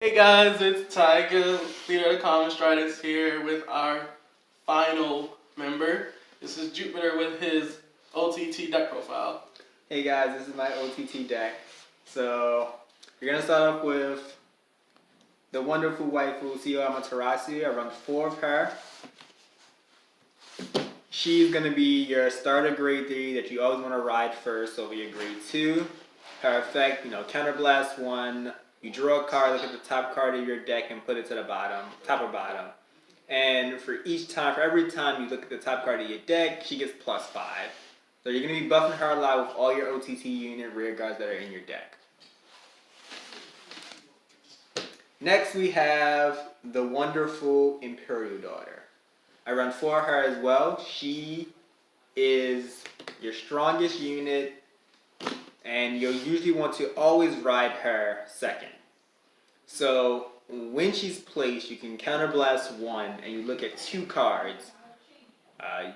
Hey guys, it's Tiger, leader of the Common Striders here with our final member. This is Jupiter with his OTT deck profile. Hey guys, this is my OTT deck. So we're gonna start off with the wonderful waifu Seo Amaterasu. I run 4 of her. She's gonna be your starter grade 3 that you always want to ride first over your grade 2. Her effect, counterblast 1. You draw a card, look at the top card of your deck and put it to the bottom, top or bottom. And for every time you look at the top card of your deck, she gets +5. So you're going to be buffing her a lot with all your OTT unit rear guards that are in your deck. Next we have the wonderful Imperial Daughter. I run 4 of her as well. She is your strongest unit, and you'll usually want to always ride her second. So when she's placed, you can counterblast 1 and you look at 2 cards.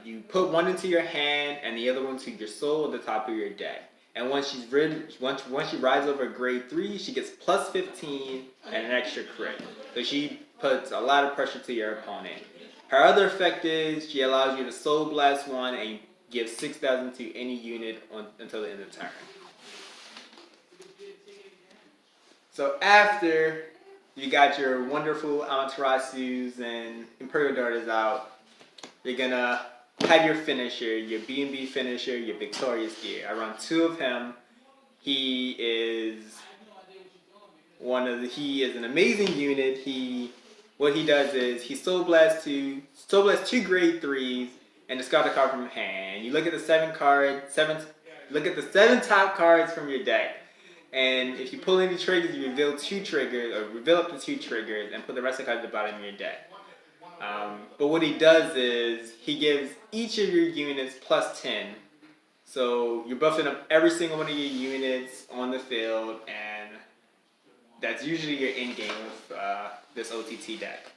You put 1 into your hand and the other one to your soul at the top of your deck. And once she rides over grade 3, she gets +15 and an extra crit. So she puts a lot of pressure to your opponent. Her other effect is she allows you to soul blast 1 and give 6,000 to any unit until the end of the turn. So after you got your wonderful Amaterasu's and Imperial Daughters out, you're gonna have your finisher, your B&B finisher, your Victorious Gear. I run 2 of him. He is an amazing unit. What he does is he soul blasts 2 grade 3s and discard a card from hand. You look at the 7 top cards from your deck. And if you pull any triggers, you reveal up to 2 triggers and put the rest of the cards at the bottom of your deck. But what he does is he gives each of your units +10. So you're buffing up every single one of your units on the field, and that's usually your end game with this OTT deck.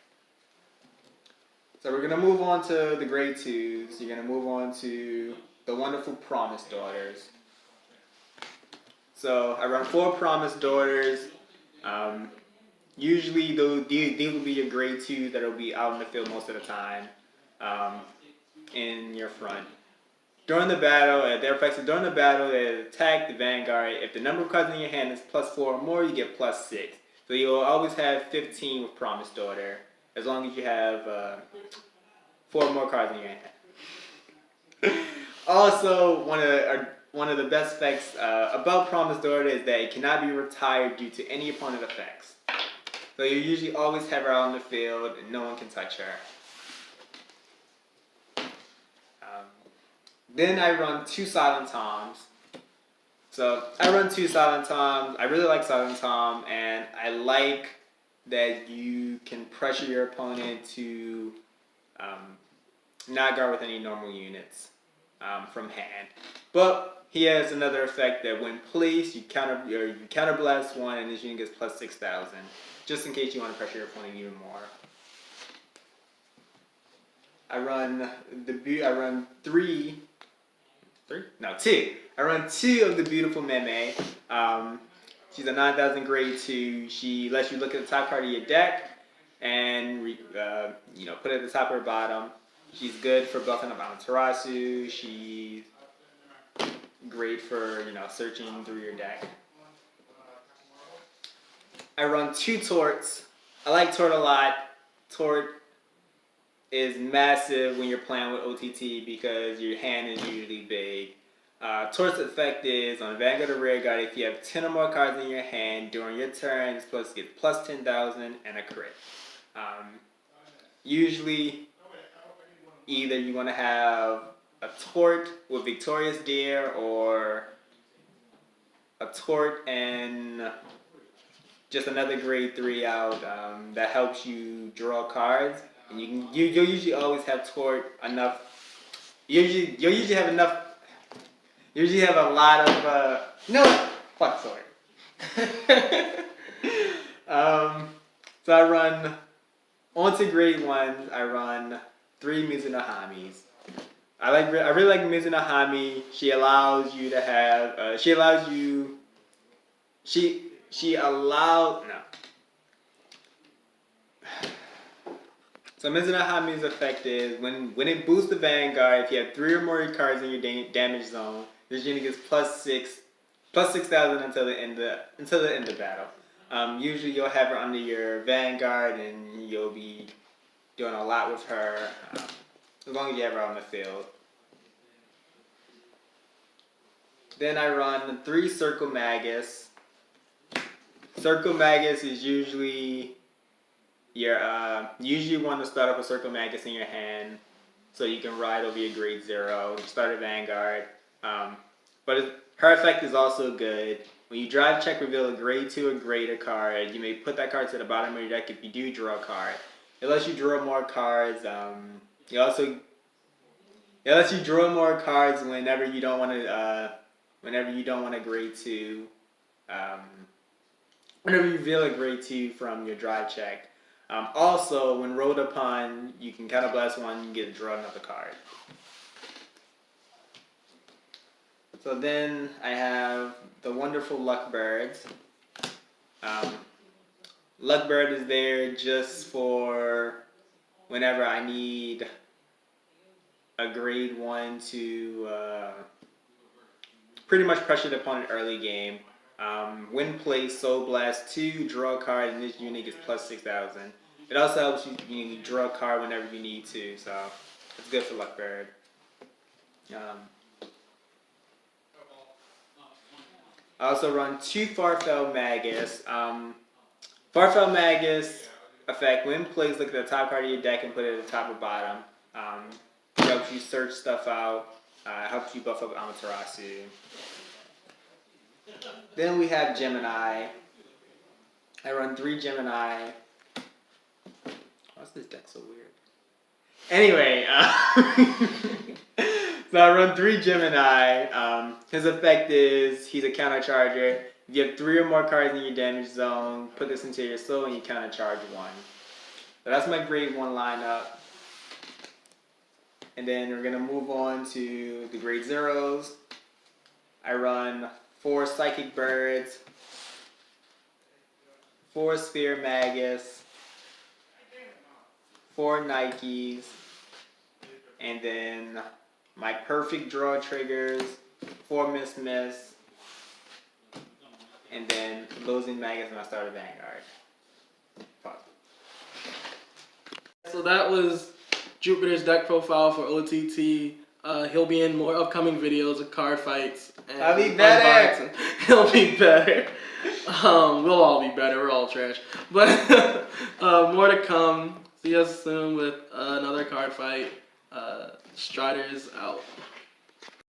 So we're going to move on to the grade 2s. You're going to move on to the wonderful Promise Daughters. So I run 4 Promise Daughters. Usually these will be your grade 2 that will be out in the field most of the time in your front. During the battle, they attack the Vanguard. If the number of cards in your hand is +4 or more, you get +6. So you'll always have 15 with Promise Daughter, as long as you have 4 or more cards in your hand. Also, one of the best effects about Promise Daughter is that it cannot be retired due to any opponent effects. So you usually always have her out on the field and no one can touch her. Then I run 2 Silent Toms. So I run 2 Silent Toms. I really like Silent Tom, and I like that you can pressure your opponent to not guard with any normal units from hand. But he has another effect that when placed, you counterblast 1 and this unit gets +6,000, just in case you want to pressure your opponent even more. I run 2. I run 2 of the beautiful Meme. She's a 9,000 grade 2. She lets you look at the top card of your deck and put it at the top or bottom. She's good for buffing up Amaterasu. She's great for searching through your deck. I run 2 Torts. I like Tort a lot. Tort is massive when you're playing with OTT because your hand is usually big. Tort's effect is on Vanguard or Rear Guard, if you have 10 or more cards in your hand during your turn, it's supposed to get +10,000 and a crit. Usually, either you want to have a Tort with Victorious Gear or a Tort and just another grade 3 out that helps you draw cards. And you'll usually always have Tort enough. You'll usually have enough. You usually have a lot of fuck Tort. So I run onto grade 1s. I run 3 Mizunohamis. I really like Mizunohami. She allows you to have. So Mizuno-Hami's effect is when it boosts the Vanguard, if you have 3 or more cards in your damage zone, this unit gets plus 6,000 until the end of battle. Usually you'll have her under your Vanguard and you'll be doing a lot with her as long as you have her on the field. Then I run 3 Circle Magus. Circle Magus is usually usually want to start off a Circle Magus in your hand so you can ride over your grade 0, start a Vanguard. But her effect is also good. When you drive check reveal a grade 2 or greater card, you may put that card to the bottom of your deck if you do draw a card. It lets you draw more cards. It lets you draw more cards whenever you don't want to grade 2. Whenever you reveal a grade 2 from your drive check. Also, when rolled upon, you can Counter Blast 1 and get to draw another card. So then I have the wonderful Luck Birds. Luck Bird is there just for whenever I need a grade 1 to pretty much pressure the opponent early game. When played, Soul Blast 2, draw a card, and this unit gets plus 6,000. It also helps you draw a card whenever you need to, so it's good for Luck Bird. I also run 2 Farfell Magus. Farfell Magus effect, when plays, look at the top card of your deck and put it at the top or bottom. It helps you search stuff out, helps you buff up Amaterasu. Then we have Gemini. I run 3 Gemini. Why's this deck so weird? Anyway, so I run 3 Gemini. His effect is he's a counter charger. If you have 3 or more cards in your damage zone, put this into your soul and you counter charge 1. So that's my grade 1 lineup. And then we're gonna move on to the grade 0s. I run 4 Psychic Birds, 4 Sphere Magus, 4 Nikes, and then my perfect draw triggers, 4 Miss, and then Losing Magus and I start a Vanguard. Pause. So that was Jupiter's deck profile for OTT. He'll be in more upcoming videos of card fights. And I'll be better. He'll be better. We'll all be better. We're all trash. But more to come. See us soon with another card fight. Striders out.